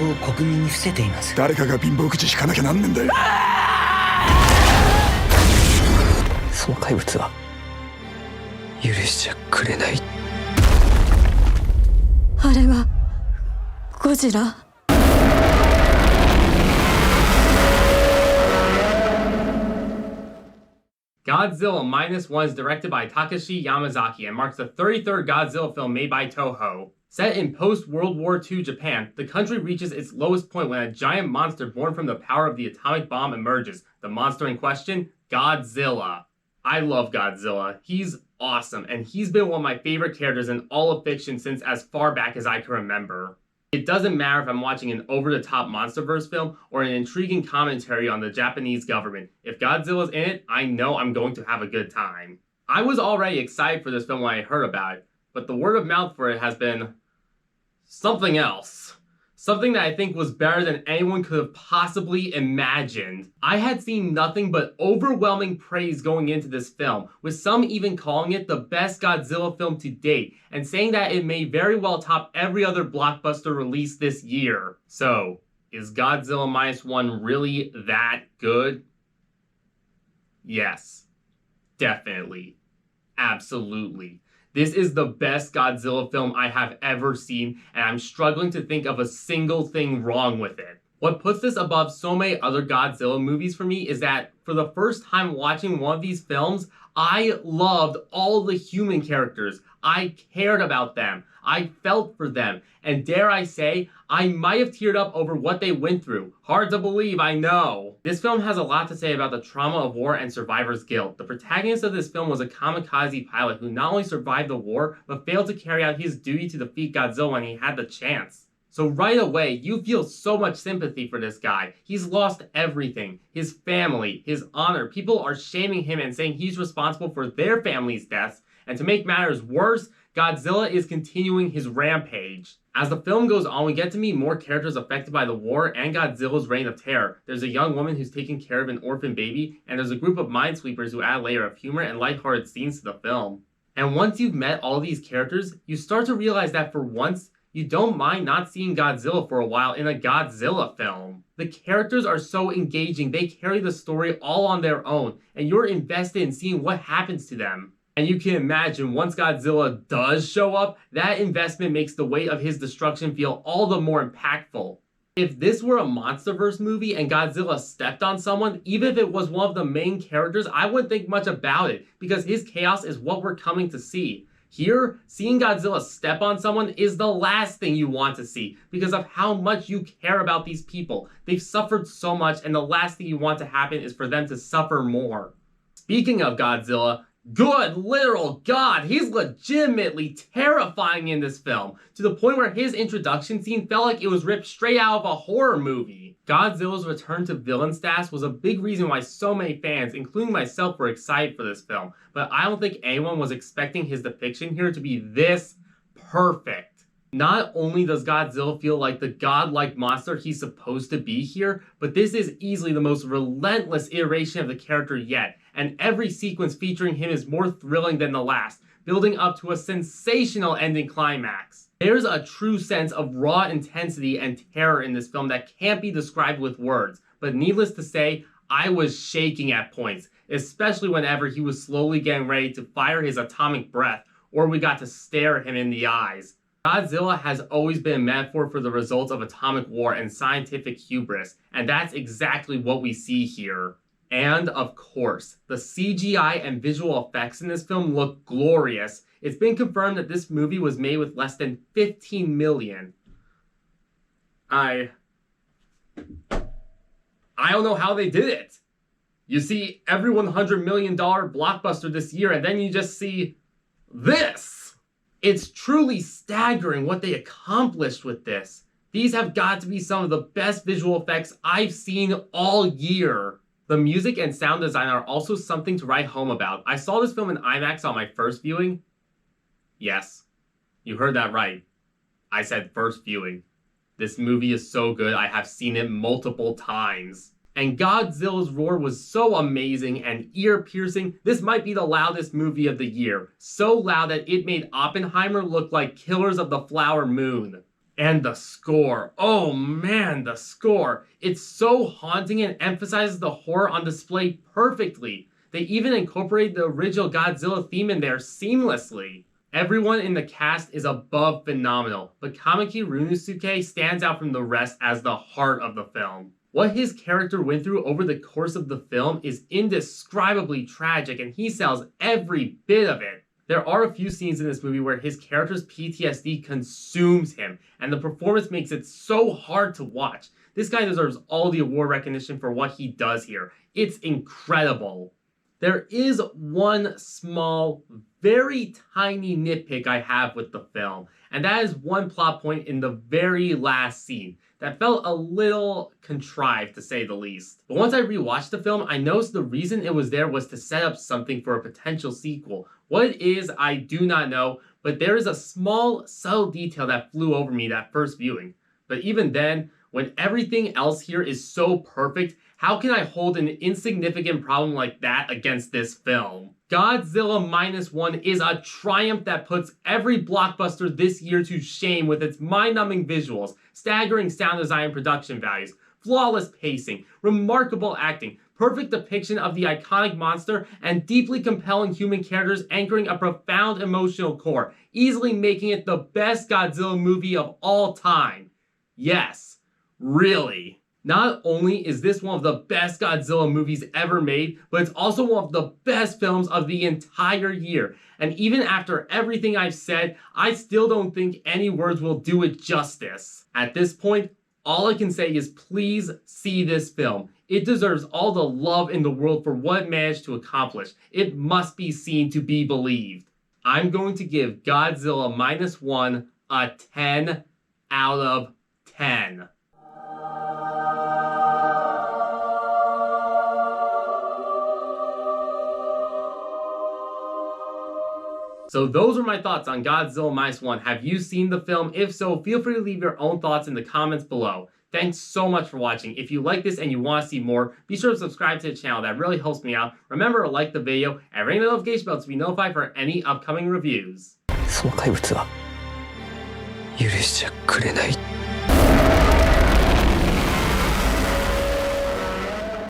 報を国民に伏せています。誰かが貧乏口引かなきゃなんねんだよ。その怪物は許しちゃくれない。あれはゴジラ。Godzilla Minus One is directed by Takashi Yamazaki and marks the 33rd Godzilla film made by TOHO. Set in post-World War II Japan, the country reaches its lowest point when a giant monster born from the power of the atomic bomb emerges. The monster in question? Godzilla. I love Godzilla. He's awesome, and he's been one of my favorite characters in all of fiction since as far back as I can remember. It doesn't matter if I'm watching an over-the-top MonsterVerse film or an intriguing commentary on the Japanese government. If Godzilla's in it, I know I'm going to have a good time. I was already excited for this film when I heard about it, but the word of mouth for it has been something else. Something that I think was better than anyone could have possibly imagined. I had seen nothing but overwhelming praise going into this film, with some even calling it the best Godzilla film to date, and saying that it may very well top every other blockbuster release this year. So, is Godzilla Minus One really that good? Yes. Definitely. Absolutely. This is the best Godzilla film I have ever seen, and I'm struggling to think of a single thing wrong with it. What puts this above so many other Godzilla movies for me is that for the first time watching one of these films, I loved all the human characters. I cared about them. I felt for them. And dare I say, I might have teared up over what they went through. Hard to believe, I know. This film has a lot to say about the trauma of war and survivor's guilt. The protagonist of this film was a kamikaze pilot who not only survived the war, but failed to carry out his duty to defeat Godzilla when he had the chance. So right away, you feel so much sympathy for this guy. He's lost everything. His family, his honor. People are shaming him and saying he's responsible for their family's deaths. And to make matters worse, Godzilla is continuing his rampage. As the film goes on, we get to meet more characters affected by the war and Godzilla's reign of terror. There's a young woman who's taking care of an orphan baby, and there's a group of minesweepers who add a layer of humor and lighthearted scenes to the film. And once you've met all these characters, you start to realize that for once, you don't mind not seeing Godzilla for a while in a Godzilla film. The characters are so engaging, they carry the story all on their own, and you're invested in seeing what happens to them. And you can imagine, once Godzilla does show up, that investment makes the weight of his destruction feel all the more impactful. If this were a MonsterVerse movie and Godzilla stepped on someone, even if it was one of the main characters, I wouldn't think much about it, because his chaos is what we're coming to see. Here, seeing Godzilla step on someone is the last thing you want to see, because of how much you care about these people. They've suffered so much, and the last thing you want to happen is for them to suffer more. Speaking of Godzilla, good literal God, he's legitimately terrifying in this film, to the point where his introduction scene felt like it was ripped straight out of a horror movie. Godzilla's return to villain status was a big reason why so many fans, including myself, were excited for this film, but I don't think anyone was expecting his depiction here to be this perfect. Not only does Godzilla feel like the godlike monster he's supposed to be here, but this is easily the most relentless iteration of the character yet, and every sequence featuring him is more thrilling than the last, building up to a sensational ending climax. There's a true sense of raw intensity and terror in this film that can't be described with words, but needless to say, I was shaking at points, especially whenever he was slowly getting ready to fire his atomic breath, or we got to stare him in the eyes. Godzilla has always been a metaphor for the results of atomic war and scientific hubris, and that's exactly what we see here. And of course, the CGI and visual effects in this film look glorious. It's been confirmed that this movie was made with less than 15 million. I don't know how they did it. You see every $100 million blockbuster this year, and then you just see this. It's truly staggering what they accomplished with this. These have got to be some of the best visual effects I've seen all year. The music and sound design are also something to write home about. I saw this film in IMAX on my first viewing. Yes, you heard that right. I said first viewing. This movie is so good, I have seen it multiple times. And Godzilla's roar was so amazing and ear-piercing, this might be the loudest movie of the year. So loud that it made Oppenheimer look like Killers of the Flower Moon. And the score. Oh man, the score. It's so haunting and emphasizes the horror on display perfectly. They even incorporated the original Godzilla theme in there seamlessly. Everyone in the cast is above phenomenal, but Kamiki Runosuke stands out from the rest as the heart of the film. What his character went through over the course of the film is indescribably tragic, and he sells every bit of it. There are a few scenes in this movie where his character's PTSD consumes him, and the performance makes it so hard to watch. This guy deserves all the award recognition for what he does here. It's incredible. There is one small, very tiny nitpick I have with the film, and that is one plot point in the very last scene that felt a little contrived, to say the least. But once I rewatched the film, I noticed the reason it was there was to set up something for a potential sequel. What it is, I do not know, but there is a small, subtle detail that flew over me that first viewing. But even then, when everything else here is so perfect, how can I hold an insignificant problem like that against this film? Godzilla Minus One is a triumph that puts every blockbuster this year to shame with its mind-numbing visuals, staggering sound design and production values, flawless pacing, remarkable acting, perfect depiction of the iconic monster, and deeply compelling human characters anchoring a profound emotional core, easily making it the best Godzilla movie of all time. Yes, really. Not only is this one of the best Godzilla movies ever made, but it's also one of the best films of the entire year. And even after everything I've said, I still don't think any words will do it justice. At this point, all I can say is please see this film. It deserves all the love in the world for what it managed to accomplish. It must be seen to be believed. I'm going to give Godzilla Minus One a 10 out of 10. So those are my thoughts on Godzilla Minus One. Have you seen the film? If so, feel free to leave your own thoughts in the comments below. Thanks so much for watching. If you like this and you want to see more, be sure to subscribe to the channel. That really helps me out. Remember to like the video and ring the notification bell to be notified for any upcoming reviews. その怪物は許しちゃくれない。